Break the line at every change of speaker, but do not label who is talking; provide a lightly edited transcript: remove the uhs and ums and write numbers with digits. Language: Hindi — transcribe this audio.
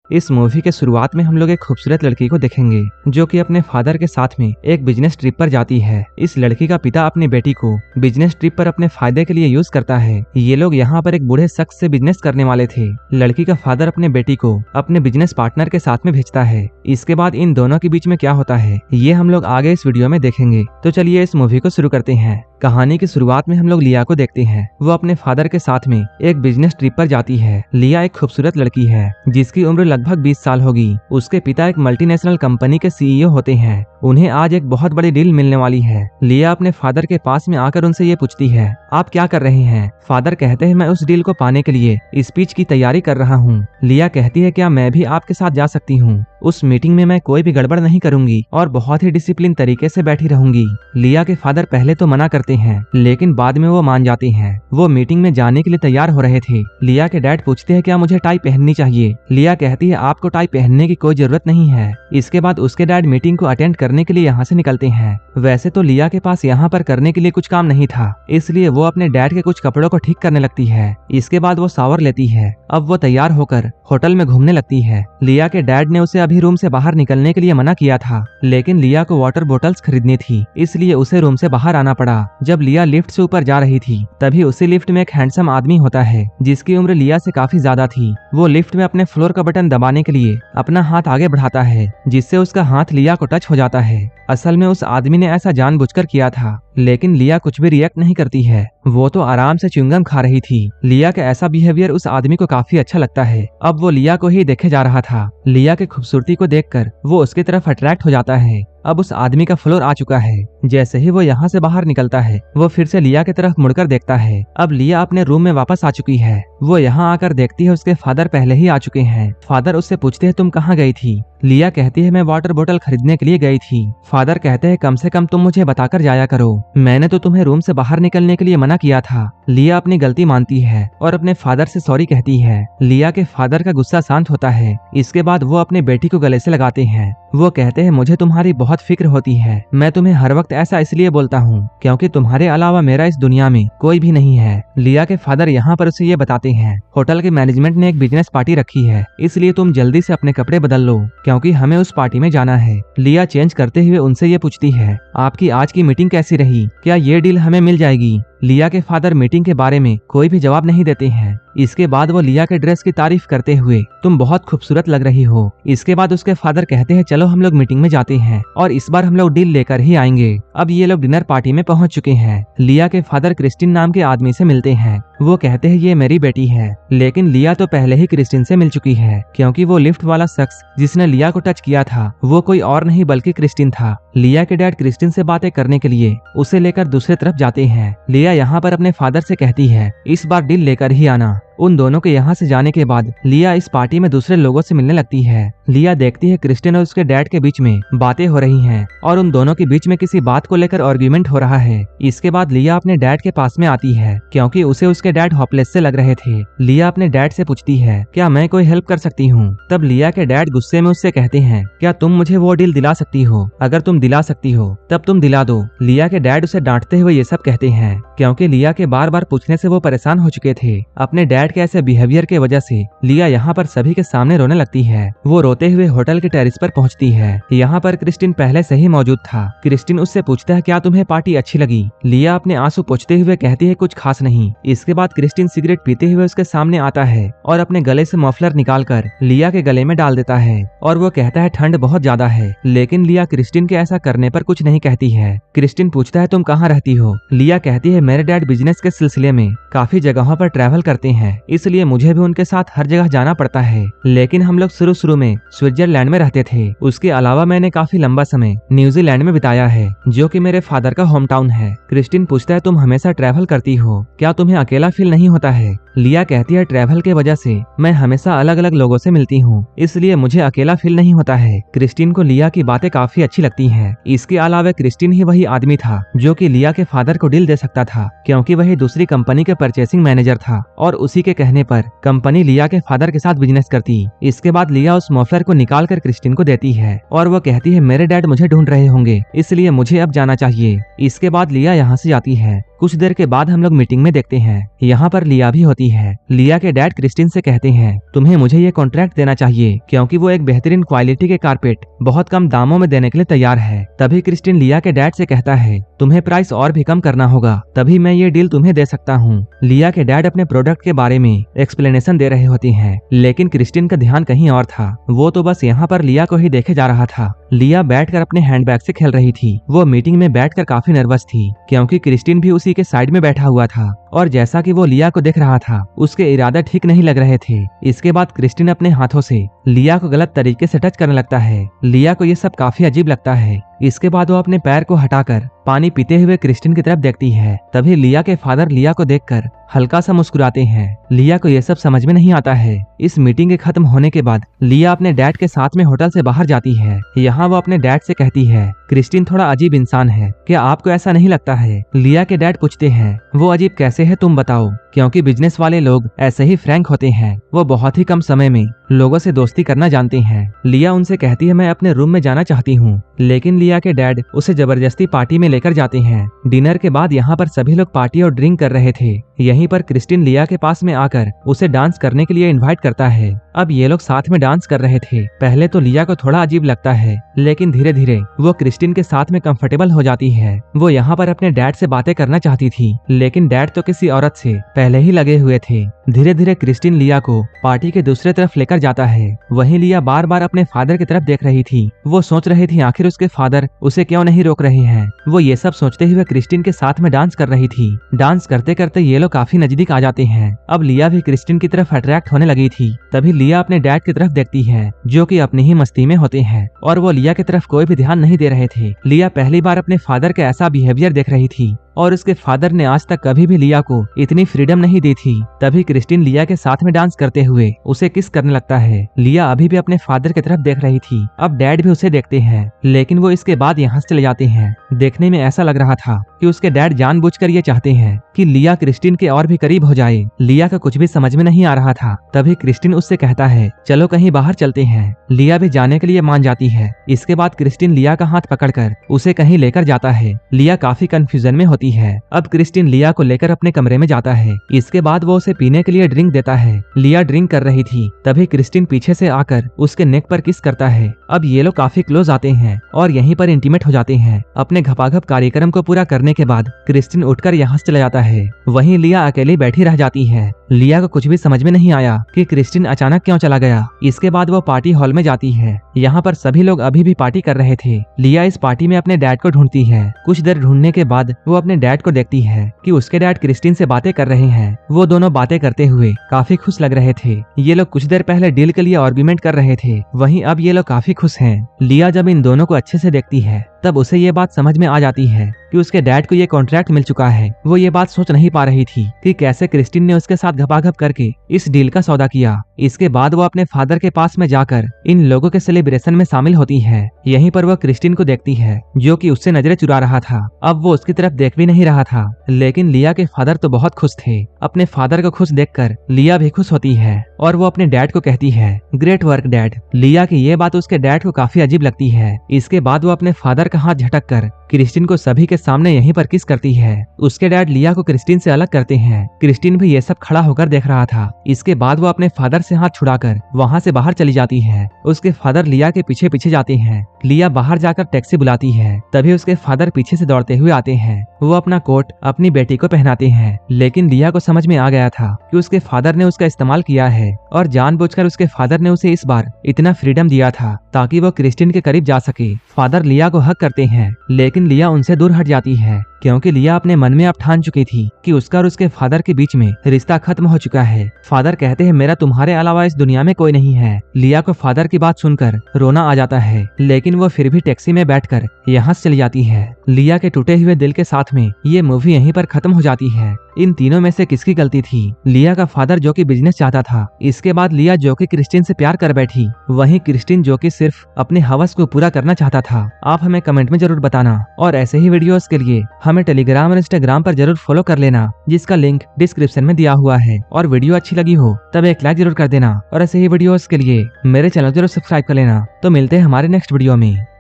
इस मूवी के शुरुआत में हम लोग एक खूबसूरत लड़की को देखेंगे जो कि अपने फादर के साथ में एक बिजनेस ट्रिप पर जाती है। इस लड़की का पिता अपनी बेटी को बिजनेस ट्रिप पर अपने फायदे के लिए यूज करता है। ये लोग यहाँ पर एक बूढ़े शख्स से बिजनेस करने वाले थे। लड़की का फादर अपने बेटी को अपने बिजनेस पार्टनर के साथ में भेजता है। इसके बाद इन दोनों के बीच में क्या होता है ये हम लोग आगे इस वीडियो में देखेंगे। तो चलिए इस मूवी को शुरू करते हैं। कहानी की शुरुआत में हम लोग लिया को देखते हैं। वो अपने फादर के साथ में एक बिजनेस ट्रिप पर जाती है। लिया एक खूबसूरत लड़की है जिसकी उम्र लगभग 20 साल होगी। उसके पिता एक मल्टीनेशनल कंपनी के सीईओ होते हैं। उन्हें आज एक बहुत बड़ी डील मिलने वाली है। लिया अपने फादर के पास में आकर उनसे ये पूछती है, आप क्या कर रहे हैं? फादर कहते हैं, मैं उस डील को पाने के लिए स्पीच की तैयारी कर रहा हूँ। लिया कहती है, क्या मैं भी आपके साथ जा सकती हूँ? उस मीटिंग में मैं कोई भी गड़बड़ नहीं करूंगी और बहुत ही डिसिप्लिन तरीके से बैठी रहूंगी। लिया के फादर पहले तो मना करते हैं लेकिन बाद में वो मान जाते हैं। वो मीटिंग में जाने के लिए तैयार हो रहे थे। लिया के डैड पूछते हैं, क्या मुझे टाई पहननी चाहिए? लिया कहती है, आपको टाई पहनने की कोई जरूरत नहीं है। इसके बाद उसके डैड मीटिंग को अटेंड करने के लिए यहाँ से निकलते हैं। वैसे तो लिया के पास यहाँ पर करने के लिए कुछ काम नहीं था, इसलिए वो अपने डैड के कुछ कपड़ों को ठीक करने लगती है। इसके बाद वो शावर लेती है। अब वो तैयार होकर होटल में घूमने लगती है। लिया के डैड ने उसे अभी रूम से बाहर निकलने के लिए मना किया था, लेकिन लिया को वाटर बोतल्स खरीदनी थी, इसलिए उसे रूम से बाहर आना पड़ा। जब लिया लिफ्ट से ऊपर जा रही थी तभी उसी लिफ्ट में एक हैंडसम आदमी होता है जिसकी उम्र लिया से काफी ज्यादा थी। वो लिफ्ट में अपने फ्लोर का बटन दबाने के लिए अपना हाथ आगे बढ़ाता है जिससे उसका हाथ लिया को टच हो जाता है। असल में उस आदमी ने ऐसा जानबूझकर किया था, लेकिन लिया कुछ भी रिएक्ट नहीं करती है। वो तो आराम से च्युइंगम खा रही थी। लिया का ऐसा बिहेवियर उस आदमी को काफी अच्छा लगता है। अब वो लिया को ही देखे जा रहा था। लिया की खूबसूरती को देखकर वो उसकी तरफ अट्रैक्ट हो जाता है। अब उस आदमी का फ्लोर आ चुका है। जैसे ही वो यहाँ से बाहर निकलता है वो फिर से लिया की तरफ मुड़कर देखता है। अब लिया अपने रूम में वापस आ चुकी है। वो यहाँ आकर देखती है उसके फादर पहले ही आ चुके हैं। फादर उससे पूछते हैं, तुम कहाँ गई थी? लिया कहती है, मैं वाटर बोतल खरीदने के लिए गई थी। फादर कहते हैं, कम से कम तुम मुझे बताकर जाया करो, मैंने तो तुम्हें रूम से बाहर निकलने के लिए मना किया था। लिया अपनी गलती मानती है और अपने फादर से सॉरी कहती है। लिया के फादर का गुस्सा शांत होता है। इसके बाद वो अपने बेटी को गले से लगाते हैं। वो कहते हैं, मुझे तुम्हारी बहुत फिक्र होती है। मैं तुम्हें हर वक्त ऐसा इसलिए बोलता हूँ क्योंकि तुम्हारे अलावा मेरा इस दुनिया में कोई भी नहीं है। लिया के फादर यहाँ पर उसे ये बताते हैं, होटल के मैनेजमेंट ने एक बिजनेस पार्टी रखी है, इसलिए तुम जल्दी से अपने कपड़े बदल लो क्योंकि हमें उस पार्टी में जाना है। लिया चेंज करते हुए उनसे ये पूछती है, आपकी आज की मीटिंग कैसी रही? क्या ये डील हमें मिल जाएगी? लिया के फादर मीटिंग के बारे में कोई भी जवाब नहीं देते हैं। इसके बाद वो लिया के ड्रेस की तारीफ करते हुए, तुम बहुत खूबसूरत लग रही हो। इसके बाद उसके फादर कहते हैं, चलो हम लोग मीटिंग में जाते हैं और इस बार हम लोग डील लेकर ही आएंगे। अब ये लोग डिनर पार्टी में पहुंच चुके हैं। लिया के फादर क्रिस्टिन नाम के आदमी से मिलते हैं। वो कहते हैं, ये मेरी बेटी है, लेकिन लिया तो पहले ही क्रिस्टिन से मिल चुकी है क्योंकि वो लिफ्ट वाला शख्स जिसने लिया को टच किया था वो कोई और नहीं बल्कि क्रिस्टिन था। लिया के डैड क्रिस्टिन से बातें करने के लिए उसे लेकर दूसरी तरफ जाते हैं। लिया यहाँ पर अपने फादर से कहती है, इस बार डील लेकर ही आना। उन दोनों के यहाँ से जाने के बाद लिया इस पार्टी में दूसरे लोगों से मिलने लगती है। लिया देखती है क्रिस्टिन और उसके डैड के बीच में बातें हो रही हैं और उन दोनों के बीच में किसी बात को लेकर आर्गुमेंट हो रहा है। इसके बाद लिया अपने डैड के पास में आती है क्योंकि उसे उसके डैड होपलेस से लग रहे थे। लिया अपने डैड से पूछती है, क्या मैं कोई हेल्प कर सकती हूँ? तब लिया के डैड गुस्से में उससे कहते हैं, क्या तुम मुझे वो डील दिला सकती हो? अगर तुम दिला सकती हो तब तुम दिला दो। लिया के डैड उसे डांटते हुए ये सब कहते हैं क्योंकि लिया के बार बार पूछने से वो परेशान हो चुके थे। अपने डैड के ऐसे बिहेवियर की वजह से लिया यहाँ पर सभी के सामने रोने लगती है। वो रोते हुए होटल के टेरेस पर पहुँचती है। यहाँ पर क्रिस्टिन पहले से ही मौजूद था। क्रिस्टिन उससे पूछता है, क्या तुम्हें पार्टी अच्छी लगी? लिया अपने आंसू पोंछते हुए कहती है, कुछ खास नहीं। इसके बाद क्रिस्टिन सिगरेट पीते हुए उसके सामने आता है और अपने गले से मफलर निकालकर लिया के गले में डाल देता है और वो कहता है, ठंड बहुत ज्यादा है। लेकिन लिया क्रिस्टिन के ऐसा करने पर कुछ नहीं कहती है। क्रिस्टिन पूछता है, तुम कहाँ रहती हो? लिया कहती है, मेरे डैड बिजनेस के सिलसिले में काफी जगहों पर ट्रैवल करते हैं, इसलिए मुझे भी उनके साथ हर जगह जाना पड़ता है। लेकिन हम लोग शुरू में स्विट्जरलैंड में रहते थे। उसके अलावा मैंने काफी लंबा समय न्यूजीलैंड में बिताया है जो कि मेरे फादर का होम टाउन है। क्रिस्टिन पूछता है, तुम हमेशा ट्रैवल करती हो, क्या तुम्हें अकेला फील नहीं होता है? लिया कहती है, ट्रैवल के वजह से मैं हमेशा अलग अलग लोगों से मिलती हूँ, इसलिए मुझे अकेला फील नहीं होता है। क्रिस्टिन को लिया की बातें काफी अच्छी लगती हैं। इसके अलावा क्रिस्टिन ही वही आदमी था जो कि लिया के फादर को डील दे सकता था क्योंकि वही दूसरी कंपनी के परचेसिंग मैनेजर था और उसी के कहने पर कंपनी लिया के फादर के साथ बिजनेस करती। इसके बाद लिया उस मफलर को निकाल कर क्रिस्टिन को देती है और वो कहती है, मेरे डैड मुझे ढूंढ रहे होंगे, इसलिए मुझे अब जाना चाहिए। इसके बाद लिया यहाँ से जाती है। कुछ देर के बाद हम लोग मीटिंग में देखते हैं यहाँ पर लिया भी होती है। लिया के डैड क्रिस्टिन से कहते हैं तुम्हें मुझे ये कॉन्ट्रैक्ट देना चाहिए क्योंकि वो एक बेहतरीन क्वालिटी के कारपेट बहुत कम दामों में देने के लिए तैयार है। तभी क्रिस्टिन लिया के डैड से कहता है तुम्हें प्राइस और भी कम करना होगा तभी मैं ये डील तुम्हें दे सकता हूँ। लिया के डैड अपने प्रोडक्ट के बारे में एक्सप्लेनेशन दे रहे होती हैं, लेकिन क्रिस्टिन का ध्यान कहीं और था। वो तो बस यहाँ पर लिया को ही देखे जा रहा था। लिया बैठकर अपने हैंडबैग से खेल रही थी। वो मीटिंग में बैठकर काफी नर्वस थी क्योंकि क्रिस्टिन भी उसी के साइड में बैठा हुआ था और जैसा कि वो लिया को देख रहा था उसके इरादे ठीक नहीं लग रहे थे। इसके बाद क्रिस्टिन अपने हाथों से लिया को गलत तरीके से टच करने लगता है। लिया को ये सब काफी अजीब लगता है। इसके बाद वो अपने पैर को हटाकर पानी पीते हुए क्रिस्टिन की तरफ देखती है। तभी लिया के फादर लिया को देखकर हल्का सा मुस्कुराते हैं। लिया को ये सब समझ में नहीं आता है। इस मीटिंग के खत्म होने के बाद लिया अपने डैड के साथ में होटल से बाहर जाती है। यहाँ वो अपने डैड से कहती है क्रिस्टिन थोड़ा अजीब इंसान है, क्या आपको ऐसा नहीं लगता है? लिया के डैड पूछते हैं वो अजीब कैसे है तुम बताओ, क्योंकि बिजनेस वाले लोग ऐसे ही फ्रैंक होते हैं। वो बहुत ही कम समय में लोगों से दोस्ती करना जानते हैं। लिया उनसे कहती है मैं अपने रूम में जाना चाहती हूँ, लेकिन लिया के डैड उसे जबरदस्ती पार्टी में लेकर जाते हैं। डिनर के बाद यहाँ पर सभी लोग पार्टी और ड्रिंक कर रहे थे। यहीं पर क्रिस्टिन लिया के पास में आकर उसे डांस करने के लिए इनवाइट करता है। अब ये लोग साथ में डांस कर रहे थे। पहले तो लिया को थोड़ा अजीब लगता है, लेकिन धीरे धीरे वो क्रिस्टिन के साथ में कंफर्टेबल हो जाती है। वो यहाँ पर अपने डैड से बातें करना चाहती थी, लेकिन डैड तो किसी औरत से पहले ही लगे हुए थे। धीरे धीरे क्रिस्टिन लिया को पार्टी के दूसरे तरफ लेकर जाता है। वहीं लिया बार बार अपने फादर की तरफ देख रही थी। वो सोच रही थी आखिर उसके फादर उसे क्यों नहीं रोक रहे हैं। वो ये सब सोचते हुए क्रिस्टिन के साथ में डांस कर रही थी। डांस करते करते ये लोग काफी नजदीक आ जाते हैं। अब लिया भी क्रिस्टिन की तरफ अट्रैक्ट होने लगी थी। तभी लिया अपने डैड की तरफ देखती है, जो कि अपनी ही मस्ती में होते हैं और वो लिया की तरफ कोई भी ध्यान नहीं दे रहे थे। लिया पहली बार अपने फादर का ऐसा बिहेवियर देख रही थी और उसके फादर ने आज तक कभी भी लिया को इतनी फ्रीडम नहीं दी थी। तभी क्रिस्टिन लिया के साथ में डांस करते हुए उसे किस करने लगता है। लिया अभी भी अपने फादर की तरफ देख रही थी। अब डैड भी उसे देखते हैं, लेकिन वो इसके बाद यहाँ से चले जाते हैं। देखने में ऐसा लग रहा था कि उसके डैड जानबूझकर ये चाहते हैं कि लिया क्रिस्टिन के और भी करीब हो जाए। लिया का कुछ भी समझ में नहीं आ रहा था। तभी क्रिस्टिन उससे कहता है चलो कहीं बाहर चलते हैं। लिया भी जाने के लिए मान जाती है। इसके बाद क्रिस्टिन लिया का हाथ पकड़कर उसे कहीं लेकर जाता है। लिया काफी कंफ्यूजन में होती है। अब क्रिस्टिन लिया को लेकर अपने कमरे में जाता है। इसके बाद वो उसे पीने के लिए ड्रिंक देता है। लिया ड्रिंक कर रही थी। तभी क्रिस्टिन पीछे से आकर उसके नेक पर किस करता है। अब ये लोग काफी क्लोज आते हैं और यहीं पर इंटीमेट हो जाते हैं। अपने घपाघप कार्यक्रम को पूरा करने के बाद क्रिस्टिन उठकर यहाँ से चला जाता है। वहीं लिया अकेली बैठी रह जाती है। लिया को कुछ भी समझ में नहीं आया कि क्रिस्टिन अचानक क्यों चला गया। इसके बाद वो पार्टी हॉल में जाती है। यहाँ पर सभी लोग अभी भी पार्टी कर रहे थे। लिया इस पार्टी में अपने डैड को ढूंढती है। कुछ देर ढूंढने के बाद वो अपने डैड को देखती है कि उसके डैड क्रिस्टिन से बातें कर रहे हैं। वो दोनों बातें करते हुए काफी खुश लग रहे थे। ये लोग कुछ देर पहले डील के लिए आर्ग्यूमेंट कर रहे थे, वहीं अब ये लोग काफी खुश हैं। लिया जब इन दोनों को अच्छे से देखती है तब उसे ये बात समझ में आ जाती है कि उसके डैड को ये कॉन्ट्रैक्ट मिल चुका है। वो ये बात सोच नहीं पा रही थी कि कैसे क्रिस्टिन ने उसके साथ घपाघप करके इस डील का सौदा किया। इसके बाद वो अपने फादर के पास में जाकर इन लोगों के सेलिब्रेशन में शामिल होती है। यहीं पर वो क्रिस्टिन को देखती है, जो कि उससे नजरें चुरा रहा था। अब वो उसकी तरफ देख भी नहीं रहा था, लेकिन लिया के फादर तो बहुत खुश थे। अपने फादर को खुश देखकर लिया भी खुश होती है और वो अपने डैड को कहती है ग्रेट वर्क डैड। लिया की ये बात उसके डैड को काफी अजीब लगती है। इसके बाद वो अपने फादर का हाथ झटक कर क्रिस्टिन को सभी के सामने यहीं पर किस करती है। उसके डैड लिया को क्रिस्टिन से अलग करते हैं। क्रिस्टिन भी ये सब खड़ा होकर देख रहा था। इसके बाद वो अपने फादर से हाथ छुड़ाकर वहाँ से बाहर चली जाती है। उसके फादर लिया के पीछे पीछे जाते हैं। लिया बाहर जाकर टैक्सी बुलाती है। तभी उसके फादर पीछे से दौड़ते हुए आते हैं। वो अपना कोट अपनी बेटी को पहनाते हैं, लेकिन लिया को समझ में आ गया था कि उसके फादर ने उसका इस्तेमाल किया है और जानबूझकर उसके फादर ने उसे इस बार इतना फ्रीडम दिया था ताकि वो क्रिस्टिन के करीब जा सके। फादर लिया को हक करते हैं, लेकिन लिया उनसे दूर हट जाती है क्योंकि लिया अपने मन में अब ठान चुकी थी कि उसका और उसके फादर के बीच में रिश्ता खत्म हो चुका है। फादर कहते हैं मेरा तुम्हारे अलावा इस दुनिया में कोई नहीं है। लिया को फादर की बात सुनकर रोना आ जाता है, लेकिन वो फिर भी टैक्सी में बैठकर यहाँ से चली जाती है। लिया के टूटे हुए दिल के साथ में ये मूवी यहीं पर खत्म हो जाती है। इन तीनों में से किसकी गलती थी? लिया का फादर जो कि बिजनेस चाहता था, इसके बाद लिया जो कि क्रिस्टिन से प्यार कर बैठी, वहीं क्रिस्टिन जो कि सिर्फ अपने हवस को पूरा करना चाहता था। आप हमें कमेंट में जरूर बताना और ऐसे ही वीडियोस के लिए हमें टेलीग्राम और इंस्टाग्राम पर जरूर फॉलो कर लेना, जिसका लिंक डिस्क्रिप्शन में दिया हुआ है। और वीडियो अच्छी लगी हो तब एक लाइक जरूर कर देना और ऐसे ही वीडियोस के लिए मेरे चैनल जरूर सब्सक्राइब कर लेना। तो मिलते हैं हमारे नेक्स्ट वीडियो में।